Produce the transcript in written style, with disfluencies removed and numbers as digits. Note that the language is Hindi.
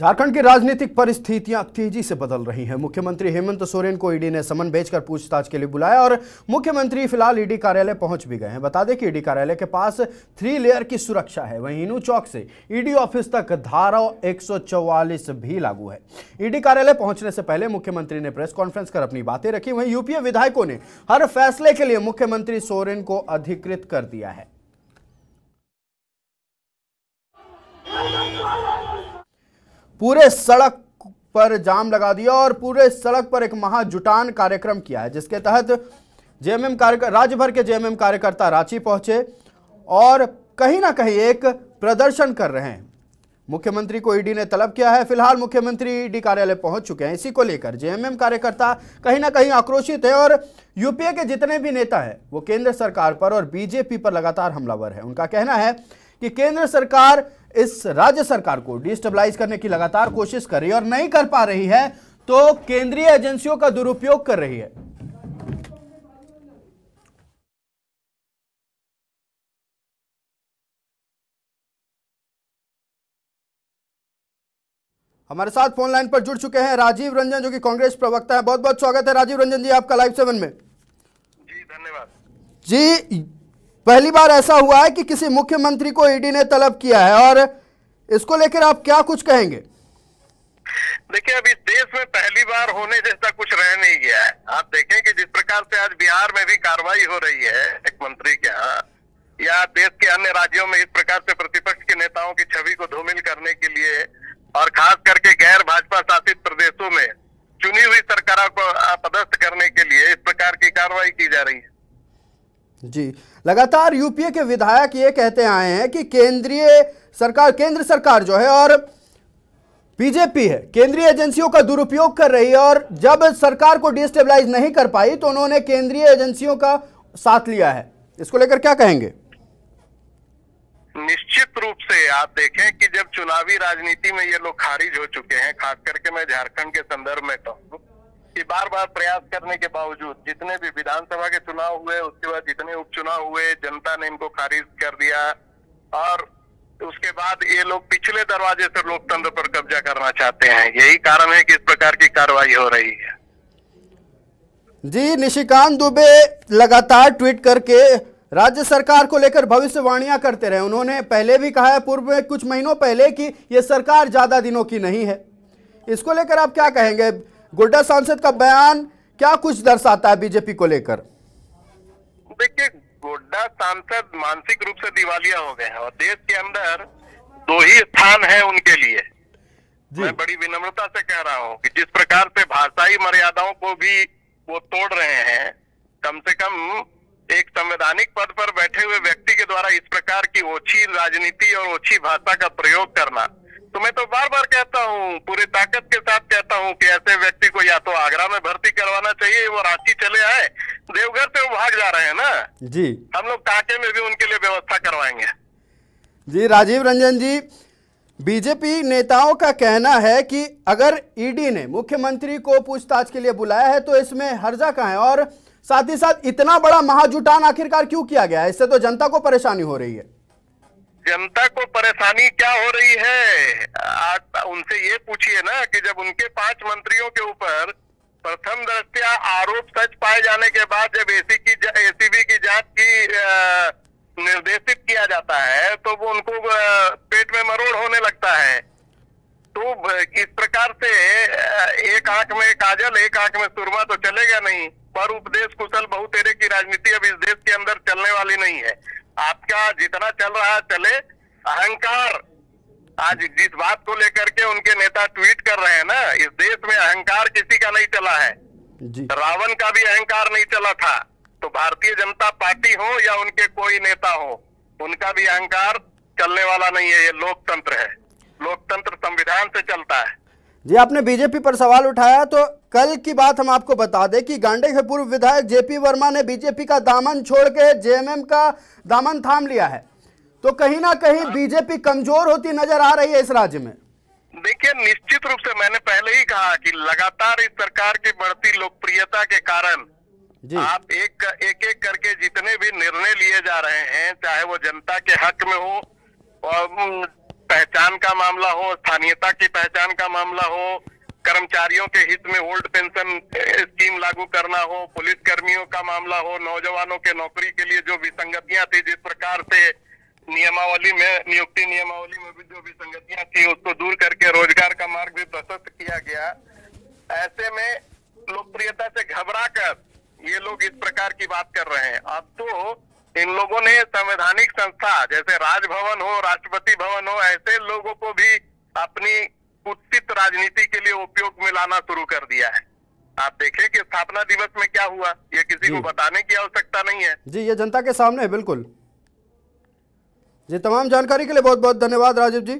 झारखंड की राजनीतिक परिस्थितियां तेजी से बदल रही हैं। मुख्यमंत्री हेमंत सोरेन को ईडी ने समन भेजकर पूछताछ के लिए बुलाया और मुख्यमंत्री फिलहाल ईडी कार्यालय पहुंच भी गए हैं। बता दें कि ईडी कार्यालय के पास 3 लेयर की सुरक्षा है। वहीं इनू चौक से ईडी ऑफिस तक धारा 144 भी लागू है। ईडी कार्यालय पहुंचने से पहले मुख्यमंत्री ने प्रेस कॉन्फ्रेंस कर अपनी बातें रखी। वहीं यूपीए विधायकों ने हर फैसले के लिए मुख्यमंत्री सोरेन को अधिकृत कर दिया है। पूरे सड़क पर जाम लगा दिया और पूरे सड़क पर एक महाजुटान कार्यक्रम किया है, जिसके तहत राज्य भर के जेएमएम कार्यकर्ता रांची पहुंचे और कहीं ना कहीं एक प्रदर्शन कर रहे हैं। मुख्यमंत्री को ईडी ने तलब किया है। फिलहाल मुख्यमंत्री ईडी कार्यालय पहुंच चुके हैं। इसी को लेकर जेएमएम कार्यकर्ता कहीं ना कहीं आक्रोशित है और यूपीए के जितने भी नेता हैं वो केंद्र सरकार पर और बीजेपी पर लगातार हमलावर है। उनका कहना है कि केंद्र सरकार इस राज्य सरकार को डिस्टेबलाइज करने की लगातार कोशिश कर रही है और नहीं कर पा रही है तो केंद्रीय एजेंसियों का दुरुपयोग कर रही है। हमारे साथ फोन लाइन पर जुड़ चुके हैं राजीव रंजन, जो कि कांग्रेस प्रवक्ता है। बहुत बहुत स्वागत है राजीव रंजन जी आपका लाइव 7 में। जी धन्यवाद जी। पहली बार ऐसा हुआ है कि किसी मुख्यमंत्री को ईडी ने तलब किया है और इसको लेकर आप क्या कुछ कहेंगे? देखिए, अब इस देश में पहली बार होने जैसा कुछ रह नहीं गया है। आप देखें कि जिस प्रकार से आज बिहार में भी कार्रवाई हो रही है एक मंत्री के यहाँ, या देश के अन्य राज्यों में इस प्रकार से प्रतिपक्ष के नेताओं की छवि को धूमिल करने के लिए और खास करके गैर भाजपा शासित प्रदेशों में चुनी हुई सरकारों को अपदस्थ करने के लिए इस प्रकार की कार्रवाई की जा रही है। जी, लगातार यूपीए के विधायक ये कहते आए हैं कि केंद्र सरकार जो है और बीजेपी है, केंद्रीय एजेंसियों का दुरुपयोग कर रही है और जब सरकार को डिस्टेबलाइज नहीं कर पाई तो उन्होंने केंद्रीय एजेंसियों का साथ लिया है। इसको लेकर क्या कहेंगे? निश्चित रूप से आप देखें कि जब चुनावी राजनीति में ये लोग खारिज हो चुके हैं, खास करके मैं झारखंड के संदर्भ में कहूँ कि बार बार प्रयास करने के बावजूद जितने भी विधानसभा के चुनाव हुए, उसके बाद जितने उपचुनाव हुए, जनता ने इनको खारिज कर दिया और उसके बाद ये लोग पिछले दरवाजे से लोकतंत्र पर कब्जा करना चाहते हैं। यही कारण है कि इस प्रकार की कार्रवाई हो रही है। जी, निशिकांत दुबे लगातार ट्वीट करके राज्य सरकार को लेकर भविष्यवाणियां करते रहे। उन्होंने पहले भी कहा है, पूर्व में कुछ महीनों पहले, कि ये सरकार ज्यादा दिनों की नहीं है। इसको लेकर आप क्या कहेंगे? गोड्डा सांसद का बयान क्या कुछ दर्शाता है बीजेपी को लेकर? देखिए, गोड्डा सांसद मानसिक रूप से दिवालिया हो गए हैं और देश के अंदर 2 ही स्थान है उनके लिए। मैं बड़ी विनम्रता से कह रहा हूं कि जिस प्रकार से भाषाई मर्यादाओं को भी वो तोड़ रहे हैं, कम से कम एक संवैधानिक पद पर बैठे हुए व्यक्ति के द्वारा इस प्रकार की ओछी राजनीति और ओछी भाषा का प्रयोग करना, तो मैं तो बार बार कहता हूँ, पूरी ताकत के साथ कहता हूँ कि ऐसे व्यक्ति को या तो आगरा में भर्ती करवाना चाहिए, वो रांची चले आए, देवघर से वो भाग जा रहे हैं ना जी, हम लोग कांके में भी उनके लिए व्यवस्था करवाएंगे। जी, राजीव रंजन जी, बीजेपी नेताओं का कहना है कि अगर ईडी ने मुख्यमंत्री को पूछताछ के लिए बुलाया है तो इसमें हर्जा कहाँ है और साथ ही साथ इतना बड़ा महाजुटान आखिरकार क्यों किया गया है? इससे तो जनता को परेशानी हो रही है। जनता को परेशानी क्या हो रही है? आज उनसे ये पूछिए ना कि जब उनके 5 मंत्रियों के ऊपर प्रथम दृष्टया आरोप सच पाए जाने के बाद जब एसीबी की जांच की निर्देशित किया जाता है तो वो उनको पेट में मरोड़ होने लगता है। तो इस प्रकार से एक आंख में काजल एक आंख में सुरमा तो चलेगा नहीं। पर उपदेश कुशल बहुतेरे की राजनीति अब इस देश के अंदर चलने वाली नहीं है। आपका जितना चल रहा है चले। अहंकार, आज जिस बात को लेकर के उनके नेता ट्वीट कर रहे हैं ना, इस देश में अहंकार किसी का नहीं चला है जी। रावण का भी अहंकार नहीं चला था। तो भारतीय जनता पार्टी हो या उनके कोई नेता हो, उनका भी अहंकार चलने वाला नहीं है। ये लोकतंत्र है, लोकतंत्र संविधान से चलता है। जी, आपने बीजेपी पर सवाल उठाया तो कल की बात हम आपको बता दें कि गांडे के पूर्व विधायक जेपी वर्मा ने बीजेपी का दामन छोड़ के जेएमएम का दामन थाम लिया है। तो कहीं ना कहीं बीजेपी कमजोर होती नजर आ रही है इस राज्य में। देखिए, निश्चित रूप से मैंने पहले ही कहा कि लगातार इस सरकार की बढ़ती लोकप्रियता के कारण आप एक एक करके जितने भी निर्णय लिए जा रहे हैं, चाहे वो जनता के हक में हो और पहचान का मामला हो, स्थानीयता की पहचान का मामला हो, कर्मचारियों के हित में ओल्ड पेंशन स्कीम लागू करना हो, पुलिस कर्मियों का मामला हो, नौजवानों के नौकरी के लिए जो विसंगतियां थी, जिस प्रकार से नियमावली में, नियुक्ति नियमावली में भी जो विसंगतियां थी उसको दूर करके रोजगार का मार्ग भी प्रशस्त किया गया। ऐसे में लोकप्रियता से घबराकर ये लोग इस प्रकार की बात कर रहे हैं। अब तो इन लोगों ने संवैधानिक संस्था जैसे राजभवन हो, राष्ट्रपति भवन हो, ऐसे लोगों को भी अपनी कुत्सित राजनीति के लिए उपयोग में लाना शुरू कर दिया है। आप देखें कि स्थापना दिवस में क्या हुआ, ये किसी को बताने की आवश्यकता नहीं है जी, ये जनता के सामने है। बिल्कुल जी, तमाम जानकारी के लिए बहुत बहुत धन्यवाद राजीव जी।